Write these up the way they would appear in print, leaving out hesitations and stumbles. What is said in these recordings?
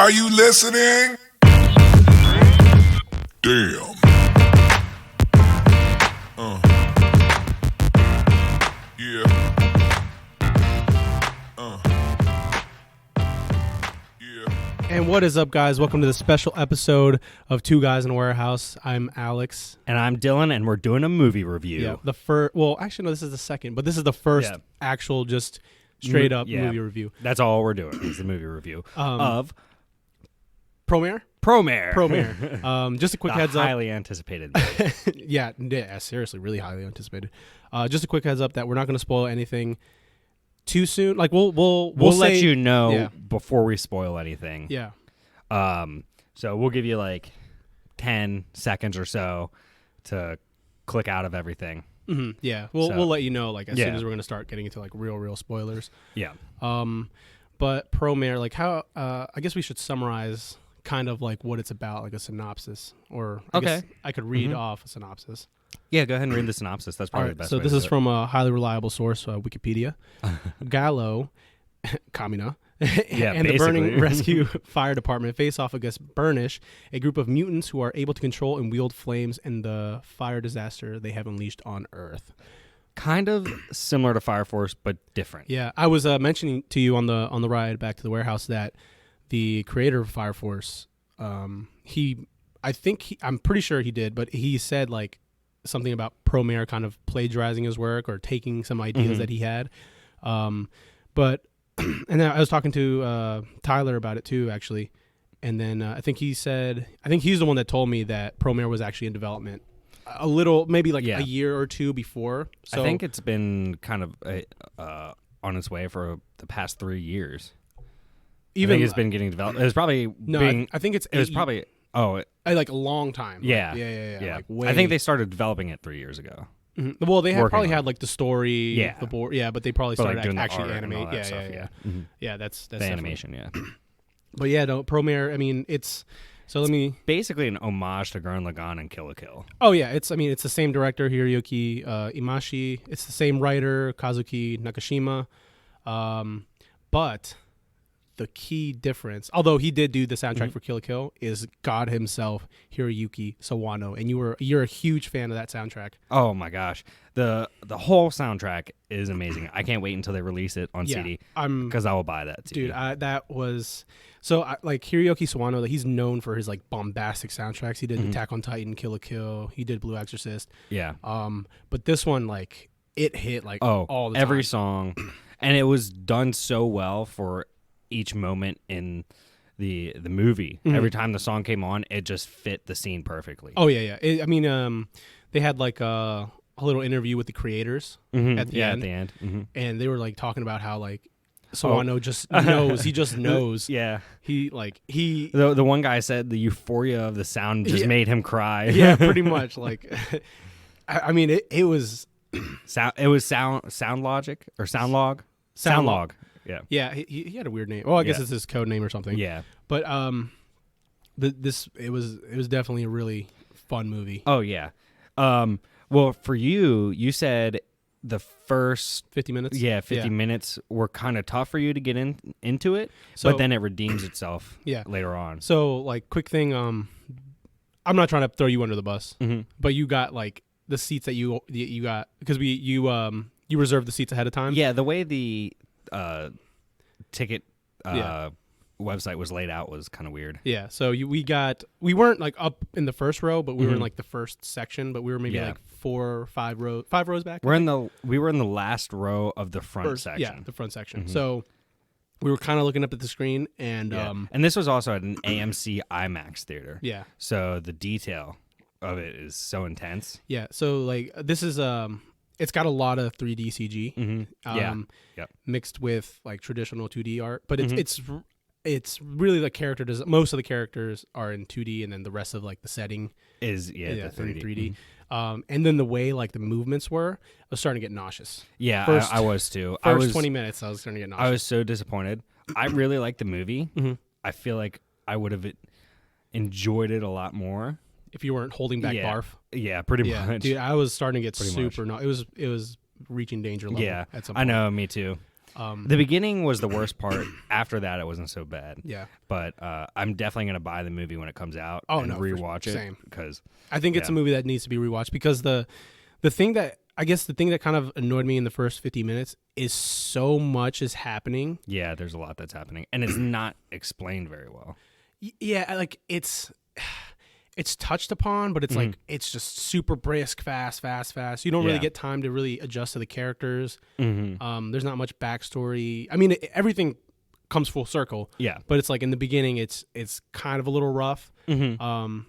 Are you listening? Damn. Yeah. Yeah. And what is up, guys? Welcome to the special episode of Two Guys in a Warehouse. I'm Alex. And I'm Dylan, and we're doing a movie review. Yeah, the first. Well, actually, no. This is the second, but this is the first actual, just straight up movie review. That's all we're doing is the movie review of Promare. Just a quick heads up. Highly anticipated. yeah, seriously, really highly anticipated. Just a quick heads up that we're not going to spoil anything too soon. Like we'll let say, you know before we spoil anything. Yeah. So we'll give you like 10 seconds or so to click out of everything. Mm-hmm. Yeah. We'll let you know like as soon as we're going to start getting into like real spoilers. Yeah. But Promare, like how I guess we should summarize kind of like what it's about, like a synopsis, or I guess I could read off a synopsis. Yeah, go ahead and read the synopsis. That's probably the best. So way this to is do it. from a highly reliable source, Wikipedia. Gallo, Kamina, and the Burning Rescue Fire Department face off against Burnish, a group of mutants who are able to control and wield flames in the fire disaster they have unleashed on Earth. Kind of similar to Fire Force, but different. Yeah, I was mentioning to you on the ride back to the warehouse that the creator of Fire Force, I'm pretty sure he did, but he said like something about Promare kind of plagiarizing his work or taking some ideas that he had. But and then I was talking to Tyler about it too, actually. And then I think he's the one that told me that Promare was actually in development a little, maybe like a year or two before. So I think it's been kind of on its way for the past 3 years. I think it's been getting developed. It was probably I think it was probably like a long time. Yeah, yeah. Like I think they started developing it 3 years ago. Mm-hmm. Well, they probably had like the story, the board, but they probably started like actually animate. Yeah, stuff, Mm-hmm. Yeah, that's the animation. Yeah, but Promare. I mean, it's basically an homage to Gurren Lagann and Kill la Kill. Oh yeah, it's the same director, Hirouki Imaishi. It's the same writer, Kazuki Nakashima, but the key difference, although he did do the soundtrack for Kill la Kill, is God himself, Hiroyuki Sawano, and you're a huge fan of that soundtrack. Oh my gosh, the whole soundtrack is amazing. I can't wait until they release it on CD because I will buy that CD. Dude, that was like Hiroyuki Sawano. He's known for his like bombastic soundtracks. He did Attack on Titan, Kill la Kill. He did Blue Exorcist. Yeah. But this one, like, it hit like all the time. Every song, and it was done so well for each moment in the movie. Every time the song came on, it just fit the scene perfectly. Oh yeah. They had like a little interview with the creators at the end, and they were like talking about how like Sawano just knows. He just knows. Yeah. The one guy said the euphoria of the sound just made him cry. Yeah, pretty much. Like, I mean, it was Sound Logic or Sound Log. Sound Log. Yeah. Yeah, he had a weird name. Well, I guess it's his code name or something. Yeah. But it was definitely a really fun movie. Oh yeah. Well, for you said the first 50 minutes. Yeah, 50 minutes were kind of tough for you to get into it, but then it redeems itself later on. So, like, quick thing, I'm not trying to throw you under the bus, but you got like the seats that you got because you reserved the seats ahead of time. Yeah, the way the ticket website was laid out was kind of weird. Yeah, so we weren't like up in the first row, but we were in like the first section, but we were maybe like 4 or 5 rows back. We were in the last row of the front section. Yeah, the front section. So we were kind of looking up at the screen, and and this was also at an AMC IMAX theater. Yeah, so the detail of it is so intense. Yeah, so like this is it's got a lot of 3D CG, mixed with like traditional 2D art, but it's really the character most of the characters are in 2D, and then the rest of like the setting is the 3D. 3D. And then the way like the movements were, I was starting to get nauseous. Yeah, I was too. First 20 minutes, I was starting to get nauseous. I was so disappointed. I really liked the movie. I feel like I would have enjoyed it a lot more if you weren't holding back barf. Yeah, pretty much. Dude, I was starting to get it was reaching danger level. Yeah, at some point. I know, me too. The beginning was the worst part. After that, it wasn't so bad. Yeah. But I'm definitely gonna buy the movie when it comes out. Oh, and no, rewatch it. same. Because I think it's a movie that needs to be rewatched because the thing that kind of annoyed me in the first 50 minutes is so much is happening. yeah, there's a lot that's happening, and it's not explained very well. Yeah, like it's touched upon, but it's like it's just super brisk, fast. You don't really Yeah. get time to really adjust to the characters. Mm-hmm. There's not much backstory. I mean, everything comes full circle. Yeah. But it's like in the beginning, it's kind of a little rough. Mm-hmm.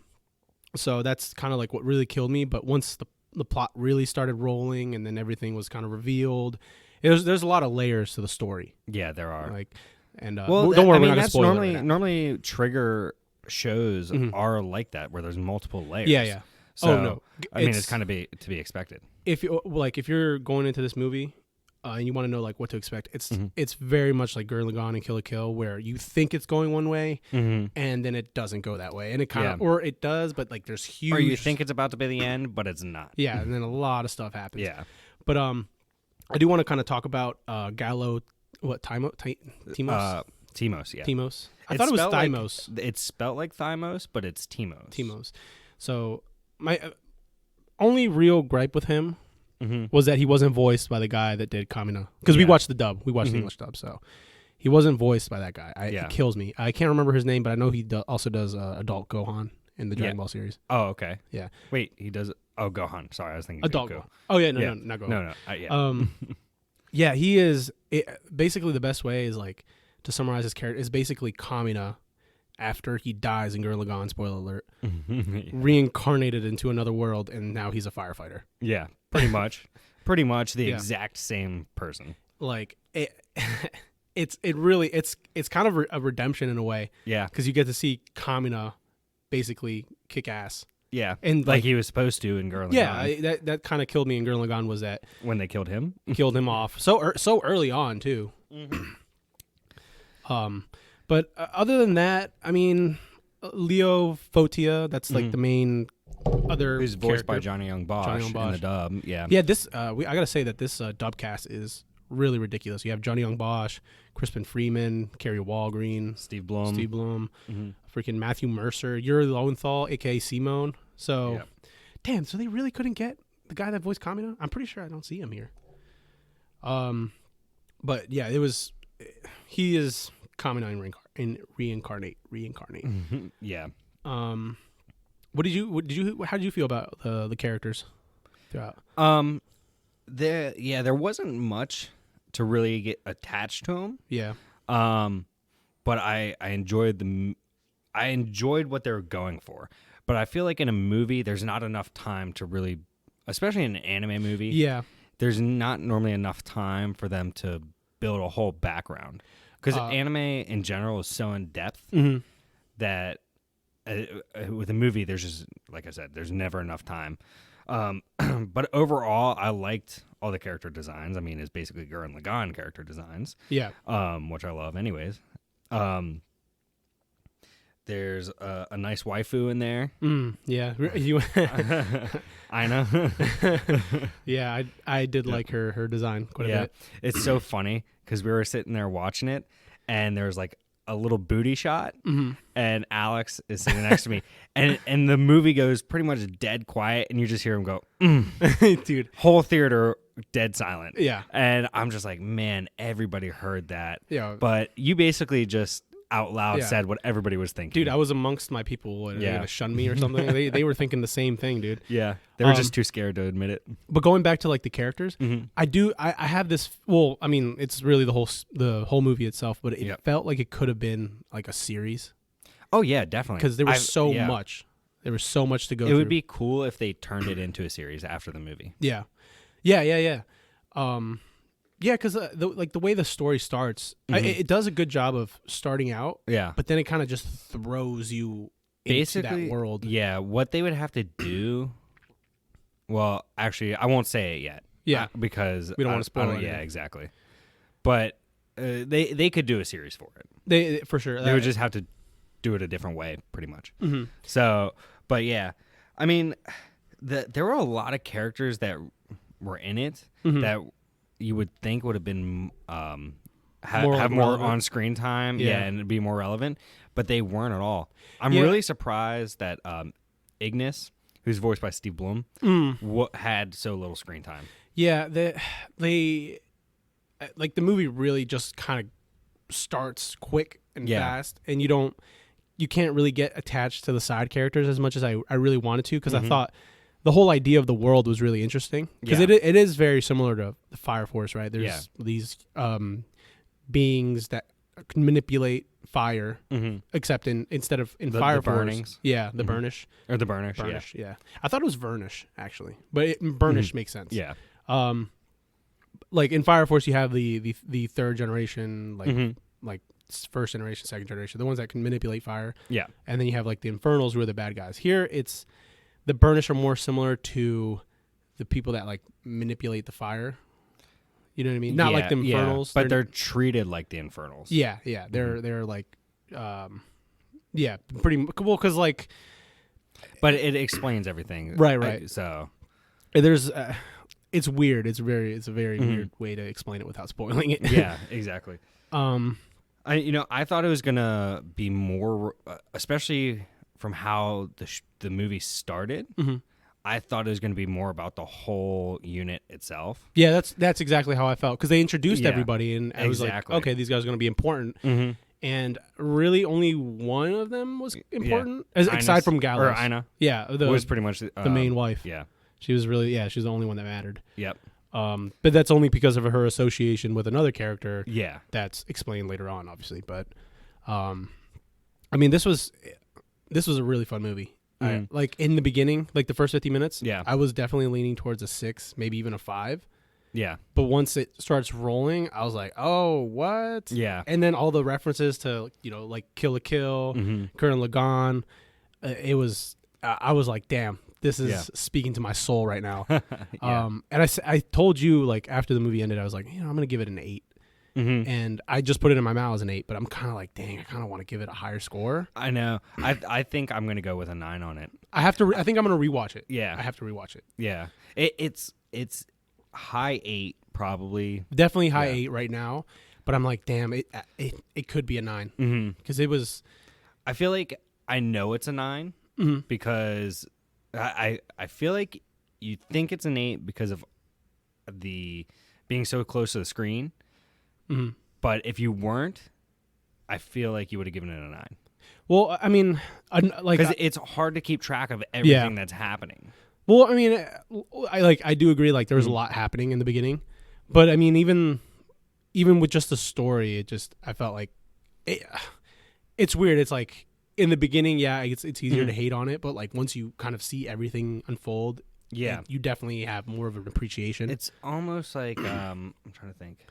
So that's kind of like what really killed me. But once the plot really started rolling, and then everything was kind of revealed, there's a lot of layers to the story. Yeah, there are. Like, and well, don't worry, we're not gonna that's spoil normally it right now. normally trigger shows are like that, where there's multiple layers. Yeah. So, Oh no, I mean, it's kind of to be expected. If you're going into this movie and you want to know like what to expect, it's very much like Gurren Lagann and Kill la Kill, where you think it's going one way and then it doesn't go that way, and it kind of or it does, but like there's huge. Or you think it's about to be the end, but it's not. Yeah, and then a lot of stuff happens. Yeah. But I do want to kind of talk about Gallo. What Timos? Timos, yeah. Timos. I thought it was Thymos. It's spelled like Thymos, but it's Timos. Timos. So my only real gripe with him Mm-hmm. was that he wasn't voiced by the guy that did Kamina. Because we watched the dub. We watched the English dub. So he wasn't voiced by that guy. It kills me. I can't remember his name, but I know he also does adult Gohan in the Dragon Ball series. Oh, okay. Yeah. Wait, he does. Oh, Gohan. Sorry, I was thinking Adult Goku. Gohan. Oh, yeah. No, not Gohan. No. Yeah. Yeah, he is. Basically, the best way is like to summarize his character is basically Kamina after he dies in Gurren Lagann, spoiler alert, reincarnated into another world, and now he's a firefighter. Yeah, pretty much. Pretty much the exact same person. Like it's kind of a redemption in a way. Yeah, because you get to see Kamina basically kick ass. Yeah, and like he was supposed to in Gurren Lagann. Yeah, that kind of killed me in Gurren Lagann was that when they killed him, off so early on too. But other than that, I mean, Leo Fotia, that's like the main other who's voiced by character. Johnny Young Bosch in the dub. Yeah, This I gotta say that this dub cast is really ridiculous. You have Johnny Young Bosch, Crispin Freeman, Carrie Walgreen, Steve Blum, freaking Matthew Mercer, Yuri Lowenthal, aka Simone. So, damn. So they really couldn't get the guy that voiced Kamina. I'm pretty sure I don't see him here. But yeah, he is Kamina in reincarnate. Yeah. How did you feel about the characters throughout? There wasn't much to really get attached to him. Yeah. But I enjoyed what they were going for. But I feel like in a movie, there's not enough time to really, especially in an anime movie. Yeah. There's not normally enough time for them to build a whole background. Because anime in general is so in depth that with a movie, there's just, like I said, there's never enough time. But overall, I liked all the character designs. I mean, it's basically Gurren Lagann character designs. Yeah. Which I love anyways. There's a nice waifu in there. Yeah. I know. Yeah, I did like her design quite a bit. It's so funny because we were sitting there watching it, and there's like a little booty shot, and Alex is sitting next to me, and the movie goes pretty much dead quiet, and you just hear him go, dude. Whole theater dead silent. Yeah. And I'm just like, man, everybody heard that. Yeah. But you basically just out loud said what everybody was thinking. Dude, I was amongst my people. Are they gonna shun me or something? they were thinking the same thing, dude. Yeah. They were just too scared to admit it. But going back to like the characters, I have this. Well, I mean, it's really the whole movie itself, but it felt like it could have been like a series. Oh yeah, definitely. Because there was so much. There was so much to go through. It would be cool if they turned it into a series after the movie. Yeah. Yeah, because the way the story starts, it does a good job of starting out. Yeah, but then it kind of just throws you into that world. Yeah, what they would have to do. Well, actually, I won't say it yet. Yeah, because we don't want to spoil it. Yeah, exactly. But they could do a series for it. They for sure. They would just have to do it a different way, pretty much. Mm-hmm. So, but yeah, I mean, there were a lot of characters that were in it that. you would think would have been have More more relevant. on-screen time, Yeah. and it'd be more relevant, but they weren't at all. I'm Yeah. really surprised that Ignis, who's voiced by Steve Blum, had so little screen time. Yeah, they like the movie really just kind of starts quick and Yeah. fast, and you can't really get attached to the side characters as much as I really wanted to, because I thought the whole idea of the world was really interesting, because Yeah. it is very similar to the Fire Force, right? There's these beings that can manipulate fire, except instead of in The Fire Force, burnings. the burnish. Or the Burnish, Burnish, yeah. I thought it was Burnish actually, but Burnish makes sense. yeah. Like in Fire Force, you have the third generation, like first generation, second generation, the ones that can manipulate fire, Yeah. and then you have like the Infernals, who are the bad guys. Here, it's the Burnish are more similar to the people that like manipulate the fire. You know what I mean? Not like the Infernals, but they're treated like the Infernals. yeah. They're like, pretty well, because like But it explains everything. Right. So there's. It's weird. It's a very weird way to explain it without spoiling it. yeah, exactly. I thought it was gonna be more, especially from how the movie started. I thought it was gonna be more about the whole unit itself. Yeah, that's exactly how I felt, because they introduced Yeah, everybody, and I was like, exactly. okay, these guys are going to be important, and really only one of them was important, aside from Gallows. Or Ina. Yeah, Was pretty much the main wife. Yeah. She was she's the only one that mattered. Yep. But that's only because of her association with another character. Yeah. That's explained later on, obviously. But, I mean, this was a really fun movie. Like in the beginning, like the first 50 minutes, Yeah. I was definitely leaning towards a 6, maybe even a 5. Yeah. But once it starts rolling, I was like, oh, what? Yeah. And then all the references to, like Kill la Kill, Gurren Lagann, I was like, damn, this is speaking to my soul right now. And I told you, like, after the movie ended, I was like, I'm going to give it an 8. And I just put it in my mouth as an 8, but I'm kind of like, dang, I kind of want to give it a higher score. I know. I think I'm gonna go with a 9 on it. I think I'm going to rewatch it. Yeah. I have to rewatch it. Yeah. It's high 8 probably. Definitely high 8 right now, but I'm like, damn, it could be a 9, because it was. I feel like I know it's a 9 because I feel like you think it's an 8 because of the being so close to the screen. But if you weren't, I feel like you would have given it a 9. Well, I mean, like, because it's hard to keep track of everything that's happening. Well, I mean, I do agree. Like, there was a lot happening in the beginning, but I mean, even with just the story, I felt like it's weird. It's like in the beginning, it's easier to hate on it, but like once you kind of see everything unfold, you definitely have more of an appreciation. It's almost like I'm trying to think.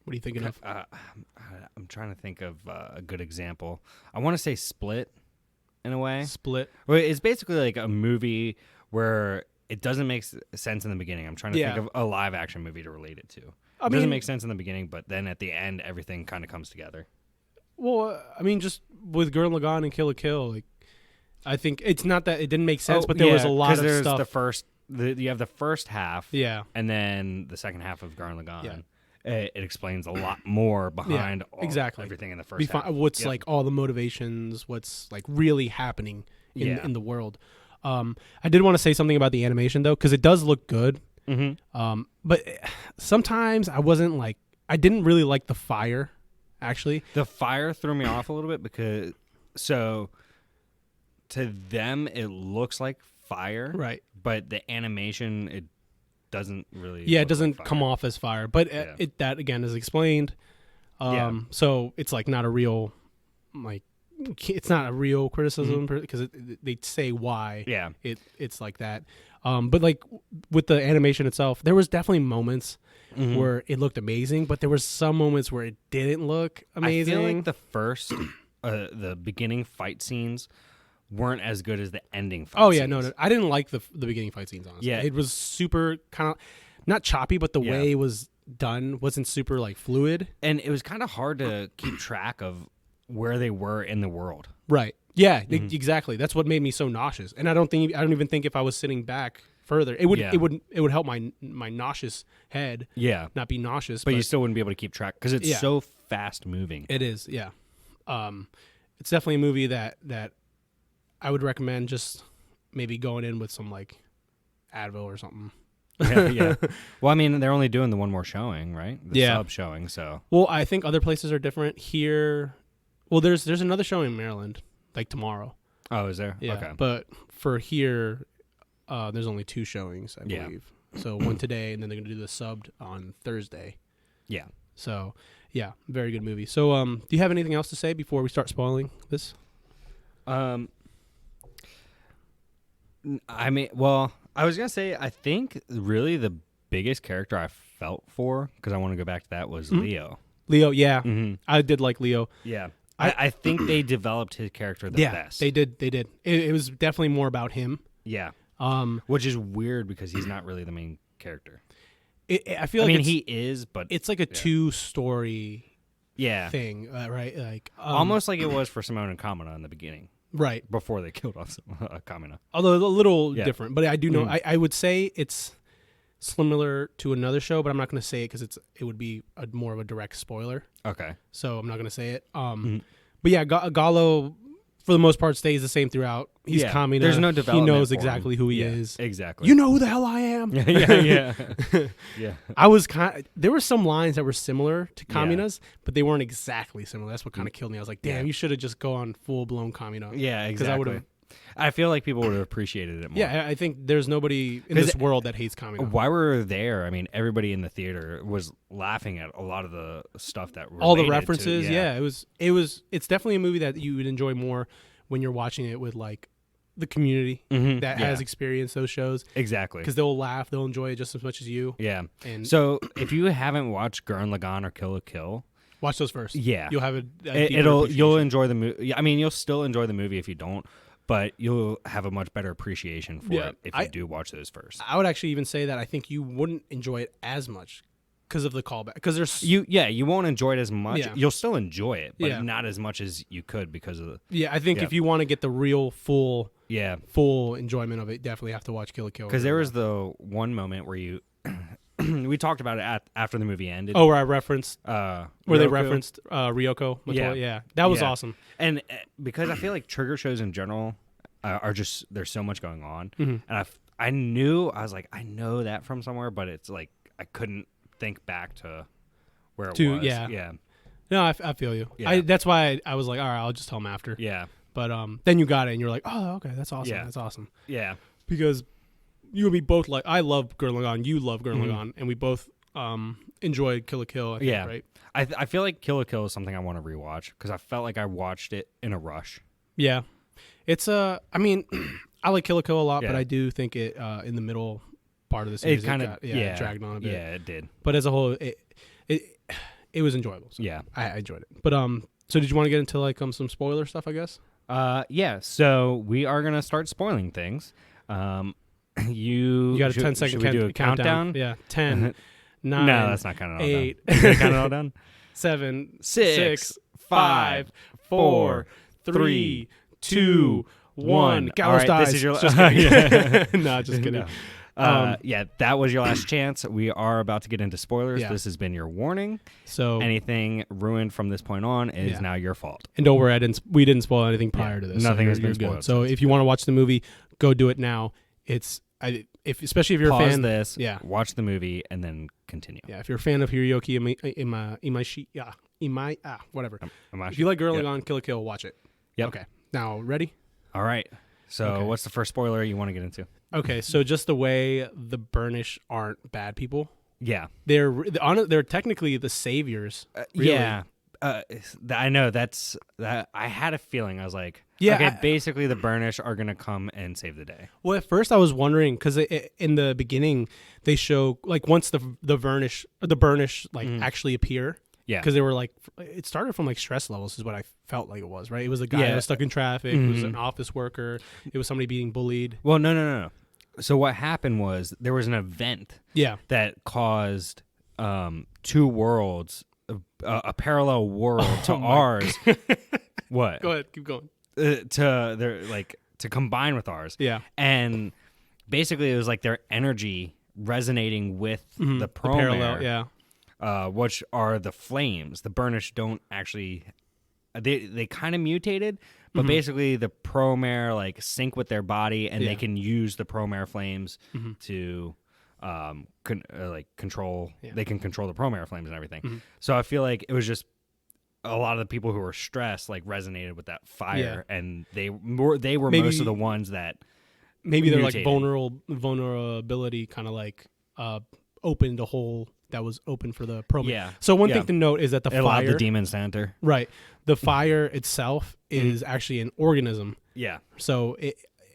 What are you thinking of? I'm trying to think of a good example. I want to say Split, in a way. Split. Well, it's basically like a movie where it doesn't make sense in the beginning. I'm trying to think of a live action movie to relate it to. It doesn't make sense in the beginning, but then at the end, everything kind of comes together. Well, I mean, just with Gurren Lagann and Kill la Kill, like, I think it's not that it didn't make sense, but there was a lot of stuff. You have the first half, and then the second half of Gurren Lagann. Yeah. It explains a lot more behind everything in the first half. What's like all the motivations, what's like really happening in the world. I did want to say something about the animation though, because it does look good. But sometimes I didn't really like the fire. Actually, the fire threw me off a little bit because to them it looks like fire, right? But the animation it doesn't really. Yeah, it doesn't come off as fire, but that again is explained. So it's like not a real, it's not a real criticism because they say why. Yeah, it's like that. But like with the animation itself, there was definitely moments where it looked amazing, but there were some moments where it didn't look amazing. I feel like the first, the beginning fight scenes weren't as good as the ending fight scenes. No, I didn't like the beginning fight scenes, honestly. Yeah. It was super kind of, not choppy, but the way it was done wasn't super like fluid. And it was kind of hard to keep track of where they were in the world. Right. Yeah, exactly. That's what made me so nauseous. And I don't even think if I was sitting back further. It would Yeah. it would help my nauseous head Yeah. not be nauseous, But you still wouldn't be able to keep track because it's Yeah. so fast moving. it is, yeah. It's definitely a movie that I would recommend just maybe going in with some like Advil or something. Yeah. Well, I mean, they're only doing the one more showing, right? The Yeah. sub showing, so. Well, I think other places are different. Here, well, there's another showing in Maryland, like tomorrow. Oh, is there? Yeah. Okay. But for here, there's only 2 showings, I Yeah. believe. So one today, and then they're gonna do the subbed on Thursday. Yeah. So yeah, very good movie. So do you have anything else to say before we start spoiling this? I mean, well, I was going to say, I think really the biggest character I felt for, because I want to go back to that, was Leo. Leo, yeah. Mm-hmm. I did like Leo. Yeah. I think they developed his character the best. They did. It was definitely more about him. Yeah. Which is weird because he's not really the main character. I feel I like mean, he is, but it's like a 2-story yeah, thing, right? Like almost like it was for Simone and Kamina in the beginning, right before they killed off Kamina. Although a little Yeah. different, but I do know I would say it's similar to another show, but I'm not going to say it because it would be more of a direct spoiler, Okay. so I'm not going to say it. But yeah, Gallo for the most part stays the same throughout. He's Yeah, Kamina. there's no He development knows for him. exactly who he Yeah, is. exactly. You know who the hell I am. yeah. Yeah. I was there were some lines that were similar to Kamina's, but they weren't exactly similar. That's what kind of killed me. I was like, damn, Yeah. you should have just gone full blown Kamina. Yeah, because I would exactly. have. I feel like people would have appreciated it more. Yeah, I think there's nobody in this world that hates Kamina. While we were there, I mean, everybody in the theater was laughing at a lot of the stuff that All the related references, to, yeah. It's definitely a movie that you would enjoy more when you're watching it with like the community that has experienced those shows, exactly, because they'll laugh, they'll enjoy it just as much as you. yeah. And So if you haven't watched Gurren Lagann or Kill la Kill, watch those first. yeah, You'll have you'll you'll enjoy the movie. I mean, you'll still enjoy the movie if you don't, but you'll have a much better appreciation for it if you do watch those first. I would actually even say that I think you wouldn't enjoy it as much because of the callback. Because there's You won't enjoy it as much. Yeah. You'll still enjoy it, but Yeah. not as much as you could because of the I think if you want to get the real full enjoyment of it, definitely have to watch Kill la Kill. Because there was the one moment where you we talked about it after the movie ended. where I referenced where they referenced Ryoko Matoa. Yeah, that was awesome. And because I feel like trigger shows in general are just there's so much going on, and I was like I know that from somewhere, but it's like I couldn't think back to where it was. Yeah. No, I feel you. Yeah. That's why I was like, all right, I'll just tell him after. Yeah. But then you got it, and you're like, oh, okay, that's awesome. Yeah. That's awesome. Yeah. Because you and me both like, I love Gurren Lagann, you love Gurren Lagann, and we both enjoyed Kill la Kill. I think, Yeah. right. I feel like Kill la Kill is something I want to rewatch because I felt like I watched it in a rush. Yeah, it's I mean, I like Kill la Kill a lot, but Yeah. I do think it in the middle part of the series It kind of it dragged on a bit. Yeah, it did. But as a whole, it was enjoyable. So Yeah. I enjoyed it. But so did you want to get into like some spoiler stuff? I guess. Yeah. So we are gonna start spoiling things. You got a 10-second should we do a countdown? Yeah, 10, 9. No, that's not counting it all 8, down. You gonna count it all down? 7, 6, 6, 5, 4, 3, 2, 1. Gallows All right, dies. this is your Just kidding. No, just kidding. Yeah, that was your last chance. We are about to get into spoilers. Yeah. This has been your warning. So Anything ruined from this point on is now your fault. and don't worry, we didn't spoil anything prior to this. Nothing so has been you're good. spoiled So if you want to watch the movie, go do it now. Especially if you're Pause a fan. this, Yeah. watch the movie, and then continue. Yeah, if you're a fan of Hirouki Imaishi, whatever. If you like Gurren Lagann, Kill la Kill, watch it. Yep. Okay. Now, ready? All right. So Okay. what's the first spoiler you want to get into? Okay, so just the way the Burnish aren't bad people. Yeah. They're technically the saviors. Really. Yeah. I know that. I had a feeling. I was like, Yeah, okay, basically the Burnish are going to come and save the day. Well, at first I was wondering because in the beginning they show like once the Burnish like actually appear. Yeah. Because they were like, it started from like stress levels is what I felt like it was, right? It was a guy that was stuck in traffic. It was an office worker. It was somebody being bullied. Well, no. So what happened was there was an event that caused two worlds, a parallel world to ours. What? Go ahead, keep going. To combine with ours. Yeah. And basically it was like their energy resonating with the Promare, parallel, yeah. Which are the flames. The Burnish don't actually. They kind of mutated, but basically the Promare like sync with their body, and they can use the Promare flames to control. Yeah. They can control the Promare flames and everything. So I feel like it was just a lot of the people who were stressed like resonated with that fire, and they were maybe, most of the ones that maybe mutated. They're like vulnerability kind of like opened a hole that was open for the Promare. Yeah. So one thing to note is that the it fire allowed the demons to enter. Right. The fire itself is actually an organism. Yeah. So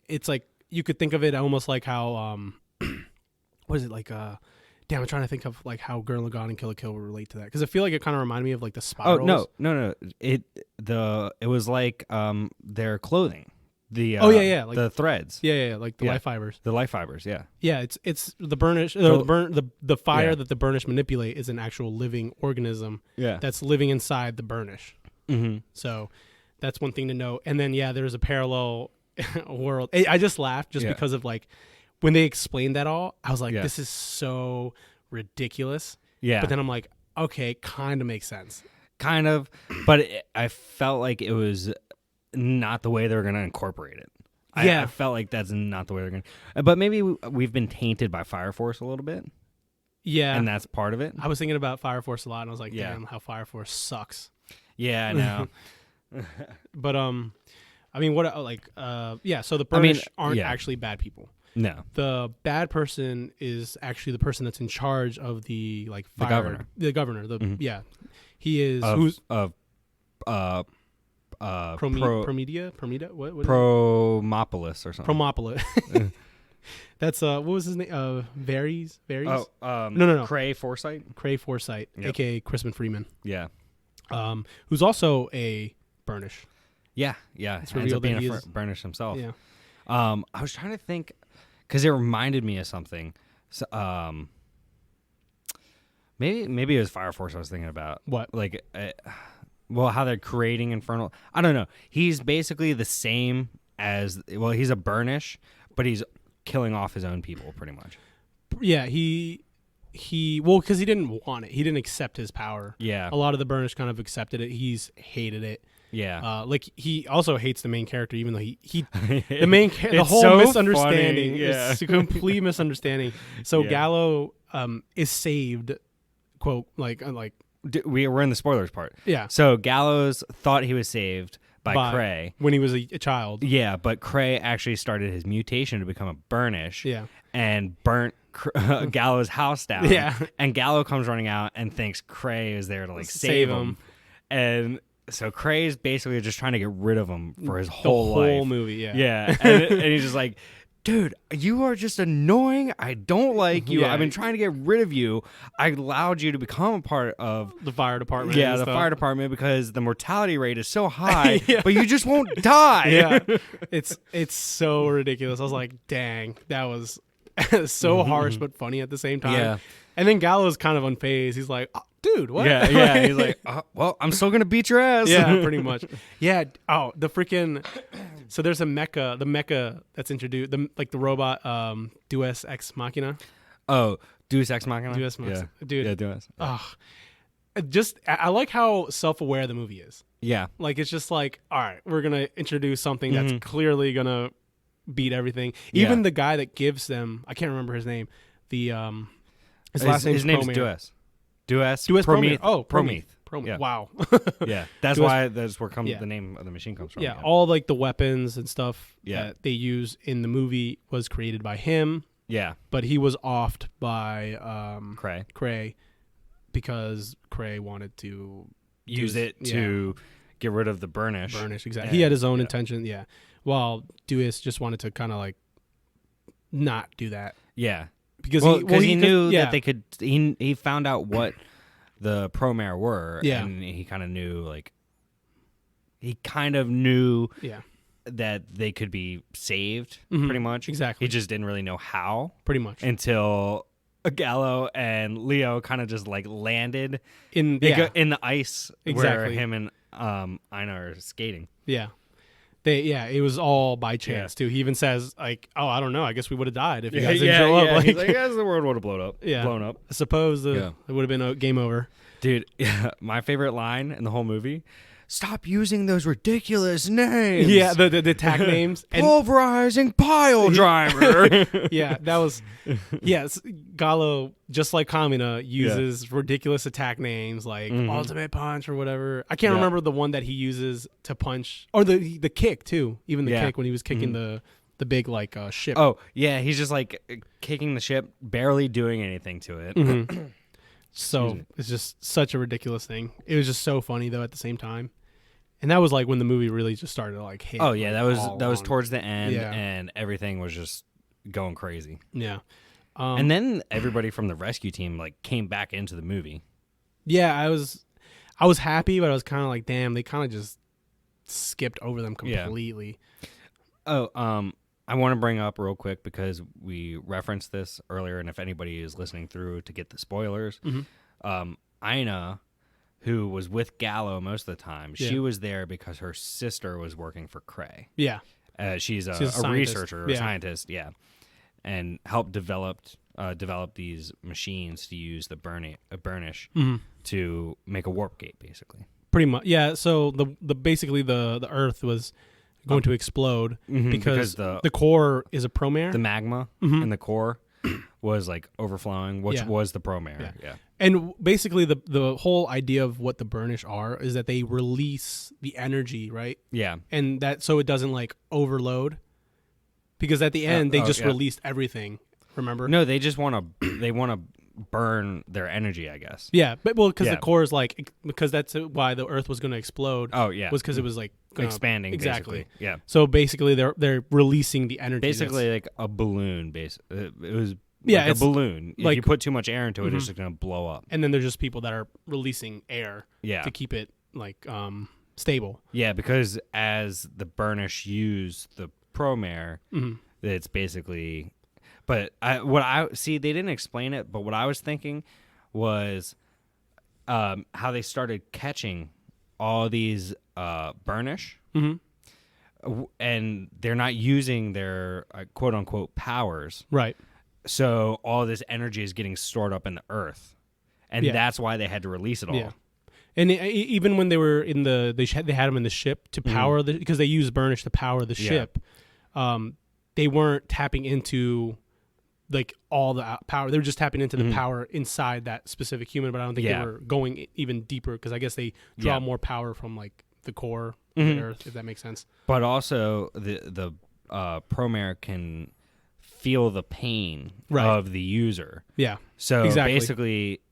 it's like you could think of it almost like how what is it like damn, I'm trying to think of like how Gurren Lagann and Kill la Kill would relate to that, because I feel like it kind of reminded me of like the spirals. Oh no. It was like their clothing. The like the threads. Yeah, like the life fibers. The life fibers, yeah. Yeah, it's the Burnish. The fire that the Burnish manipulate is an actual living organism. Yeah. That's living inside the Burnish. Mm-hmm. So that's one thing to note. And then there's a parallel world. I just laughed because of like when they explained that all. I was like, this is so ridiculous. Yeah. But then I'm like, okay, kind of makes sense. Kind of, but I felt like it was not the way they were going to incorporate it. I felt like that's not the way they're going to. But maybe we've been tainted by Fire Force a little bit. Yeah. And that's part of it. I was thinking about Fire Force a lot, and I was like, damn, how Fire Force sucks. Yeah, I know. But, I mean, so the Burnish aren't actually bad people. No. The bad person is actually the person that's in charge of the, like, fire. The governor. He is... Promida? What Promopolis or something. Promopolis. That's what was his name? Varys? No. Cray Forsyth, aka Crispin Freeman. Yeah. Who's also a Burnish. Yeah. It's ends up being a Burnish himself. Yeah. I was trying to think because it reminded me of something. So, maybe it was Fire Force I was thinking about. What? Like. How they're creating infernal. I don't know. He's basically the same as. Well, he's a Burnish, but he's killing off his own people pretty much. Yeah, because he didn't want it. He didn't accept his power. Yeah. A lot of the Burnish kind of accepted it. He's hated it. Yeah. Like he also hates the main character, even though the whole so misunderstanding is a complete misunderstanding. So Gallo is saved, quote, like we're in the spoilers part. Yeah. So Gallows thought he was saved by Cray when he was a child. Yeah, but Cray actually started his mutation to become a Burnish. Yeah. And burnt Gallo's house down. Yeah. And Gallo comes running out and thinks Cray is there to like save him. And so Cray is basically just trying to get rid of him for his whole life. The whole movie, yeah. Yeah. And he's just like, dude, you are just annoying. I don't like you. I've been trying to get rid of you. I allowed you to become a part of the fire department. Yeah, the fire department because the mortality rate is so high, but you just won't die. Yeah, it's so ridiculous. I was like, dang, that was so harsh but funny at the same time. Yeah. And then Gallo's kind of unfazed. He's like, oh, dude, what? Yeah. He's like, well, I'm still going to beat your ass. Yeah, pretty much. Yeah. Oh, the freaking... So there's the mecha that's introduced, the robot Deus Ex Machina. Oh, Deus Ex Machina? Deus Ex. Yeah. Dude. Yeah, Deus. Yeah. I like how self-aware the movie is. Yeah. Like, it's just like, all right, we're going to introduce something that's clearly going to beat everything. Even the guy that gives them, I can't remember his name, his last name's Deus. Deus Promare. Oh, Promare. Yeah. Wow. Yeah, that's why that's where the name of the machine comes from. Yeah, all like the weapons and stuff that they use in the movie was created by him. Yeah, but he was offed by Cray because Cray wanted to use it to get rid of the Burnish. Exactly. He had his own intention. Yeah, while Deus just wanted to kind of like not do that. Yeah, because he knew that they could. He found out what the Promare were, and he kind of knew, that they could be saved, pretty much. Exactly. He just didn't really know how, pretty much, until Gallo and Leo kind of just landed in the ice, where him and Ina are skating. Yeah, It was all by chance too. He even says like, "Oh, I don't know. I guess we would have died if you guys didn't show up." Like, he's like, "Yes, the world would have blown up." Yeah. Blown up. I suppose it would have been a game over. Dude, my favorite line in the whole movie: "Stop using those ridiculous names." Yeah, the attack names. And pulverizing pile driver. yeah, that was. Yes, Gallo, just like Kamina, uses ridiculous attack names like Ultimate Punch or whatever. I can't remember the one that he uses to punch, or the kick too. Even the kick when he was kicking the big like ship. Oh yeah, he's just like kicking the ship, barely doing anything to it. So it's just such a ridiculous thing. It was just so funny though at the same time. And that was like when the movie really just started to like hit. Oh yeah, that was towards the end, Yeah. and everything was just going crazy. Yeah. And then everybody from the rescue team like came back into the movie. Yeah, I was happy, but I was kind of like, damn, they kind of just skipped over them completely. Oh, I want to bring up real quick because we referenced this earlier, and if anybody is listening through to get the spoilers, Aina, who was with Gallo most of the time, she was there because her sister was working for Cray. Yeah. She's a researcher, a scientist, and helped develop these machines to use the burnish to make a warp gate, basically. Pretty much, yeah. So the basically the Earth was going to explode because the core is a Promare. The magma in the core was like overflowing, which was the Promare. Yeah. And basically the whole idea of what the burnish are is that they release the energy, right? Yeah. And that so it doesn't like overload. Because at the end they just released everything, remember? No, they just want to burn their energy, I guess. Yeah, but because the core is like because that's why the Earth was going to explode. Oh yeah, was because it was like expanding. Exactly. Basically. Yeah. So basically, they're releasing the energy. Basically, like a balloon. It was a balloon. If you put too much air into it, it's just going to blow up. And then there's just people that are releasing air. To keep it like stable. Yeah, because as the burnish use the Promare, it's basically. But they didn't explain it, but what I was thinking was how they started catching all these burnish, and they're not using their quote unquote powers, right? So all this energy is getting stored up in the earth, and that's why they had to release it all. Yeah. And even when they were in they had them in the ship to power because they used burnish to power the ship, they weren't tapping into like all the power. They were just tapping into the power inside that specific human, but I don't think they were going even deeper because I guess they draw more power from like the core of the Earth, if that makes sense. But also the Promare can feel the pain of the user. Yeah. So basically,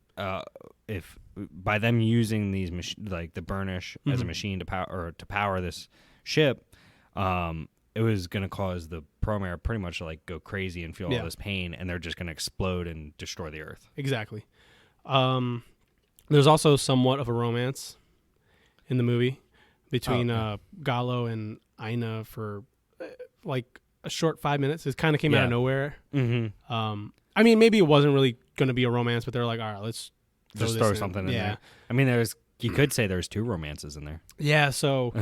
if by them using these like the burnish as a machine to power this ship, it was going to cause the Promare pretty much to like go crazy and feel all this pain, and they're just going to explode and destroy the Earth. Exactly. There's also somewhat of a romance in the movie between Gallo and Aina for like a short 5 minutes. It kind of came out of nowhere. I mean, maybe it wasn't really going to be a romance, but they're like, all right, let's just throw something in there. I mean, you could say there's two romances in there. Yeah, so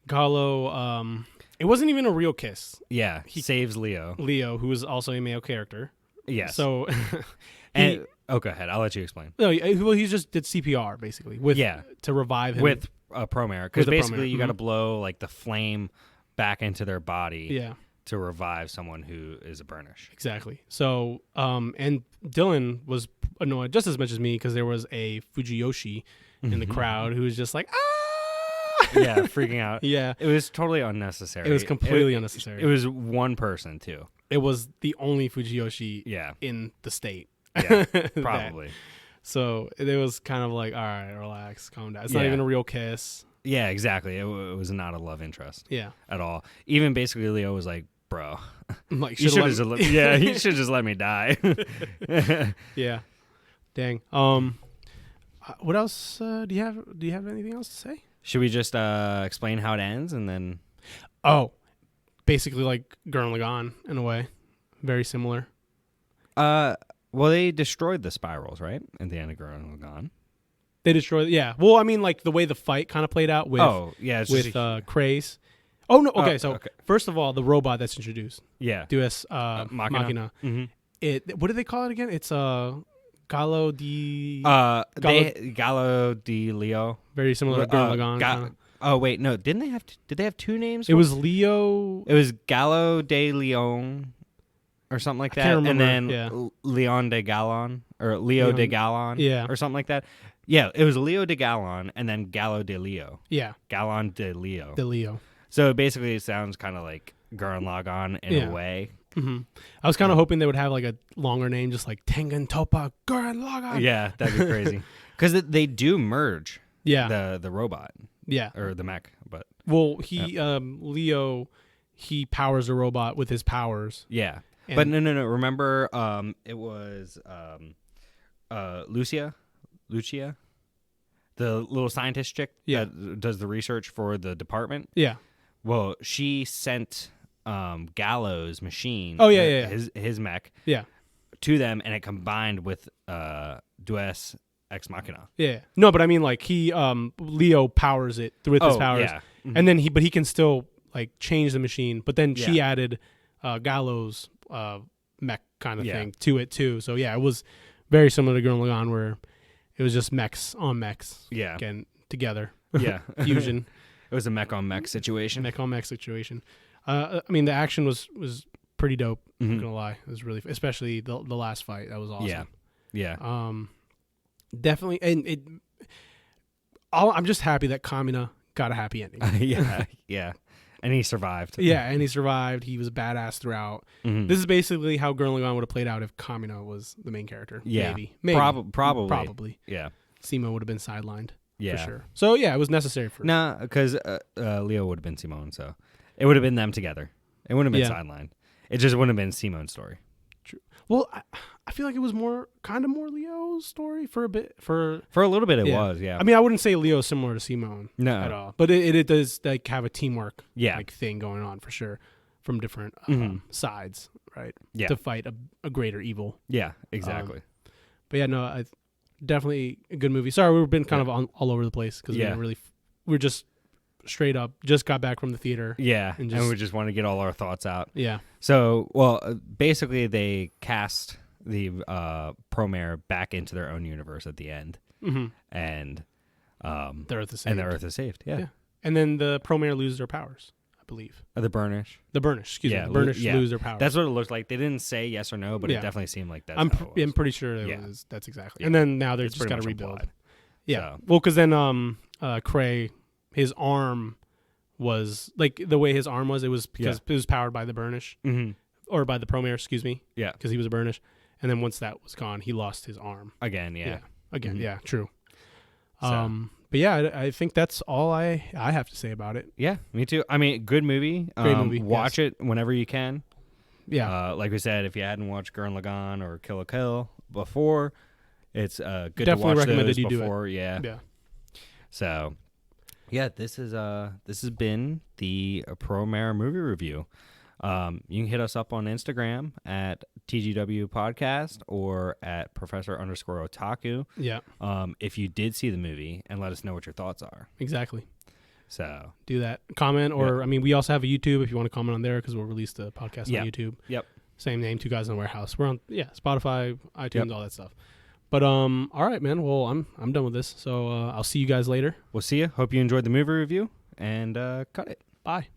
Gallo... it wasn't even a real kiss. Yeah, he saves Leo. Leo, who is also a male character. Yes. So, go ahead. I'll let you explain. No, well, he just did CPR basically to revive him with Promare, because basically you got to blow like the flame back into their body. Yeah. To revive someone who is a burnish. Exactly. So, and Dylan was annoyed just as much as me because there was a Fujiyoshi in the crowd who was just like, yeah, freaking out. Yeah. It was totally unnecessary. It was completely unnecessary. It was one person, too. It was the only Fujiyoshi in the state. Yeah, probably. So it was kind of like, all right, relax, calm down. It's not even a real kiss. Yeah, exactly. It was not a love interest. Yeah. At all. Even basically Leo was like, bro, like, you should have he should just let me die. Yeah. Dang. What else do you have anything else to say? Should we just explain how it ends and then? Oh, basically like Gurren Lagann in a way, very similar. Well, they destroyed the spirals, right? At the end of Gurren Lagann. They destroyed. Yeah. Well, I mean, like the way the fight kind of played out with. Oh yeah, with Craze. Oh no. Okay, so okay. first of all, the robot that's introduced, Yeah. Deus Machina. Machina. What do they call it again? It's Gallo di Gallo di Leo. very similar to Gurren Lagann. Kinda. Oh wait, no. Did they have two names? It was Leo. It was Gallo de Leon or something like that. can't remember, And then yeah. Leon de Gallon or Leo Leon- de Gallon yeah. or something like that. Yeah, it was Leo de Gallon and then Gallo de Leo. Yeah, Gallon de Leo. the Leo. So basically it sounds kind of like Gurren Lagann in Yeah. a way. I was kind of hoping they would have like a longer name, just like Tengen Toppa Gurren Lagann. Yeah, that'd be crazy. Because they do merge Yeah. the robot Yeah. or the mech, but Well, Leo, he powers the robot with his powers. yeah. And- But no. Remember, it was Lucia, the little scientist chick Yeah. that does the research for the department. Yeah. Well, she sent Gallo's machine. Oh, yeah. His mech Yeah. to them, and it combined with Deus Ex Machina. Yeah. No, but I mean, like Leo powers it with his powers, yeah. and then he can still like change the machine. But then she Yeah. added Gallo's mech kind of Yeah. thing to it too. So yeah, it was very similar to Gurren Lagann, where it was just mechs on mechs Yeah. again together. Yeah. Fusion. It was a mech on mech situation. Mech on mech situation. I mean, the action was pretty dope. I'm Mhm. not gonna lie, it was really, especially the last fight. That was awesome. Yeah. Yeah. Definitely, and I'm just happy that Kamina got a happy ending. yeah. Yeah. And he survived. Yeah, and he survived. He was a badass throughout. Mhm. This is basically how Gurren Lagann would have played out if Kamina was the main character. Yeah. Maybe. Probably. Yeah. Simo would have been sidelined Yeah. for sure. So yeah, it was necessary for. Nah, because Leo would have been Simone, so it would have been them together. It wouldn't have been sidelined. It just wouldn't have been Simone's story. Well, I feel like it was more Leo's story for a bit. For a little bit, it Yeah. was. Yeah. I mean, I wouldn't say Leo's similar to Simone No. at all, but it does like have a teamwork Yeah. like thing going on for sure from different sides, right? Yeah. To fight a greater evil. Yeah. Exactly. But yeah, no, definitely a good movie. Sorry, we've been kind of all over the place because Yeah. we're just straight up just got back from the theater. Yeah. and And, just- we just want to get all our thoughts out. Yeah, So, basically, they cast the Promare back into their own universe at the end, and the Earth is saved. and the Earth is saved. Yeah. Yeah. And then the Promare lose their powers, I believe. The Burnish. The Burnish, excuse me. The Burnish lose their powers. That's what it looked like. They didn't say yes or no, but Yeah. it definitely seemed like that's I'm how it was. pretty sure Yeah. that's exactly. Yeah. And then now they're It's just got to pretty much rebuild. implied. Yeah. So- Well, because then Cray, his arm was like the way his arm was. It was because it was powered by the Burnish or by the Promare, excuse me. Yeah. Because he was a Burnish, and then once that was gone, he lost his arm. Again, yeah. Again, Mhm. yeah, true. So- But yeah, I think that's all I have to say about it. Yeah, me too. I mean, good movie. Great movie, Watch it whenever you can. Yeah, Like we said, if you hadn't watched Gurren Lagann or Kill la Kill before, it's good Definitely to watch recommended those you do it. before. Yeah. yeah. So, yeah, this has been the Promare movie review. You can hit us up on Instagram at TGW Podcast or at Professor_Otaku. Yeah, If you did see the movie, and let us know what your thoughts are. exactly. So, Do that. Comment, or I mean, we also have a YouTube if you want to comment on there because we'll release the podcast Yeah. on YouTube. yep. Same name, Two Guys in the Warehouse. We're on Spotify, iTunes, all that stuff. But all right, man. Well, I'm done with this. So I'll see you guys later. We'll see you. Hope you enjoyed the movie review, and cut it. Bye.